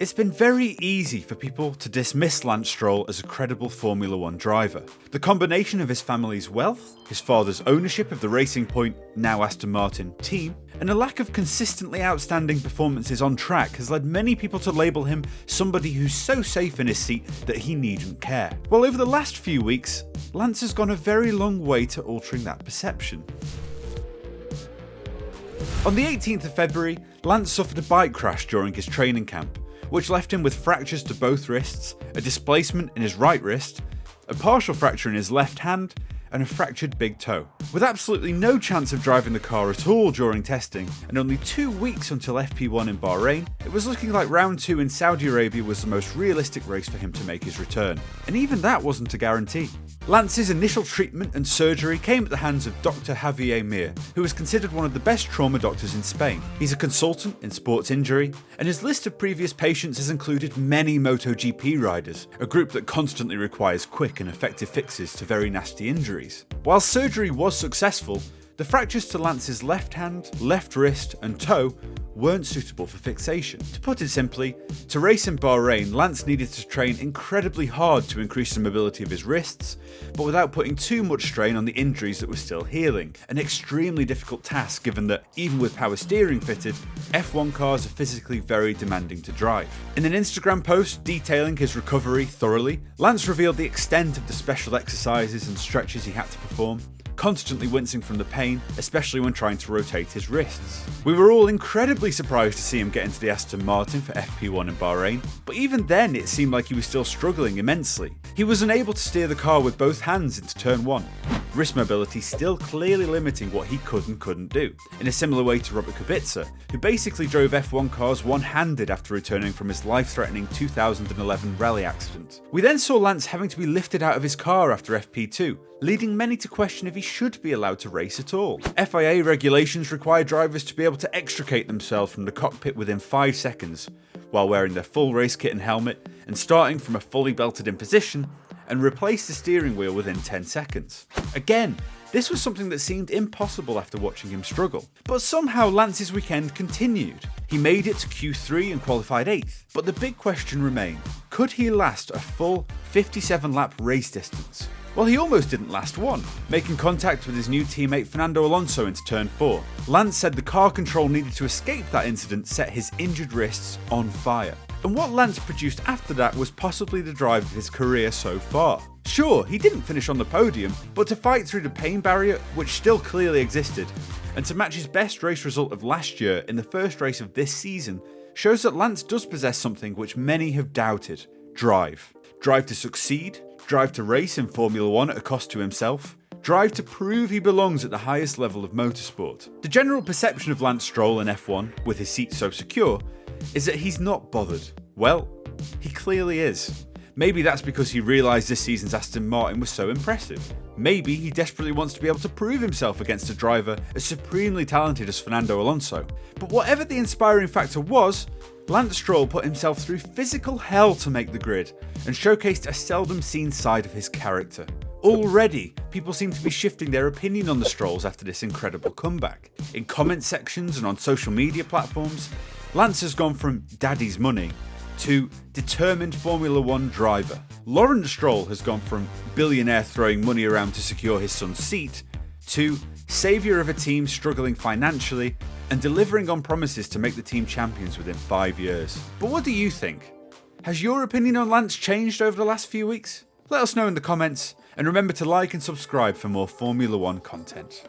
It's been very easy for people to dismiss Lance Stroll as a credible Formula 1 driver. The combination of his family's wealth, his father's ownership of the Racing Point, now Aston Martin, team, and a lack of consistently outstanding performances on track has led many people to label him somebody who's so safe in his seat that he needn't care. Well, over the last few weeks, Lance has gone a very long way to altering that perception. On the 18th of February, Lance suffered a bike crash during his training camp, which left him with fractures to both wrists, a displacement in his right wrist, a partial fracture in his left hand, and a fractured big toe. With absolutely no chance of driving the car at all during testing, and only 2 weeks until FP1 in Bahrain, it was looking like round 2 in Saudi Arabia was the most realistic race for him to make his return. And even that wasn't a guarantee. Lance's initial treatment and surgery came at the hands of Dr. Javier Mir, who is considered one of the best trauma doctors in Spain. He's a consultant in sports injury, and his list of previous patients has included many MotoGP riders, a group that constantly requires quick and effective fixes to very nasty injuries. While surgery was successful, the fractures to Lance's left hand, left wrist, and toe weren't suitable for fixation. To put it simply, to race in Bahrain, Lance needed to train incredibly hard to increase the mobility of his wrists, but without putting too much strain on the injuries that were still healing. An extremely difficult task given that, even with power steering fitted, F1 cars are physically very demanding to drive. In an Instagram post detailing his recovery thoroughly, Lance revealed the extent of the special exercises and stretches he had to perform, constantly wincing from the pain, especially when trying to rotate his wrists. We were all incredibly surprised to see him get into the Aston Martin for FP1 in Bahrain, but even then it seemed like he was still struggling immensely. He was unable to steer the car with both hands into turn 1. Wrist mobility still clearly limiting what he could and couldn't do, in a similar way to Robert Kubica, who basically drove F1 cars one-handed after returning from his life-threatening 2011 rally accident. We then saw Lance having to be lifted out of his car after FP2, leading many to question if he should be allowed to race at all. FIA regulations require drivers to be able to extricate themselves from the cockpit within 5 seconds, while wearing their full race kit and helmet, and starting from a fully belted in position, and replace the steering wheel within 10 seconds. Again, this was something that seemed impossible after watching him struggle. But somehow Lance's weekend continued. He made it to Q3 and qualified 8th, but the big question remained, could he last a full 57-lap race distance? Well, he almost didn't last one, making contact with his new teammate Fernando Alonso into turn 4. Lance said the car control needed to escape that incident set his injured wrists on fire. And what Lance produced after that was possibly the drive of his career so far. Sure, he didn't finish on the podium, but to fight through the pain barrier, which still clearly existed, and to match his best race result of last year in the first race of this season, shows that Lance does possess something which many have doubted: drive. Drive to succeed, drive to race in Formula 1 at a cost to himself, drive to prove he belongs at the highest level of motorsport. The general perception of Lance Stroll in F1, with his seat so secure, is that he's not bothered. Well, he clearly is. Maybe that's because he realised this season's Aston Martin was so impressive. Maybe he desperately wants to be able to prove himself against a driver as supremely talented as Fernando Alonso. But whatever the inspiring factor was, Lance Stroll put himself through physical hell to make the grid, and showcased a seldom seen side of his character. Already, people seem to be shifting their opinion on the Strolls after this incredible comeback. In comment sections and on social media platforms, Lance has gone from daddy's money to determined Formula 1 driver. Lawrence Stroll has gone from billionaire throwing money around to secure his son's seat to saviour of a team struggling financially and delivering on promises to make the team champions within 5 years. But what do you think? Has your opinion on Lance changed over the last few weeks? Let us know in the comments, and remember to like and subscribe for more Formula 1 content.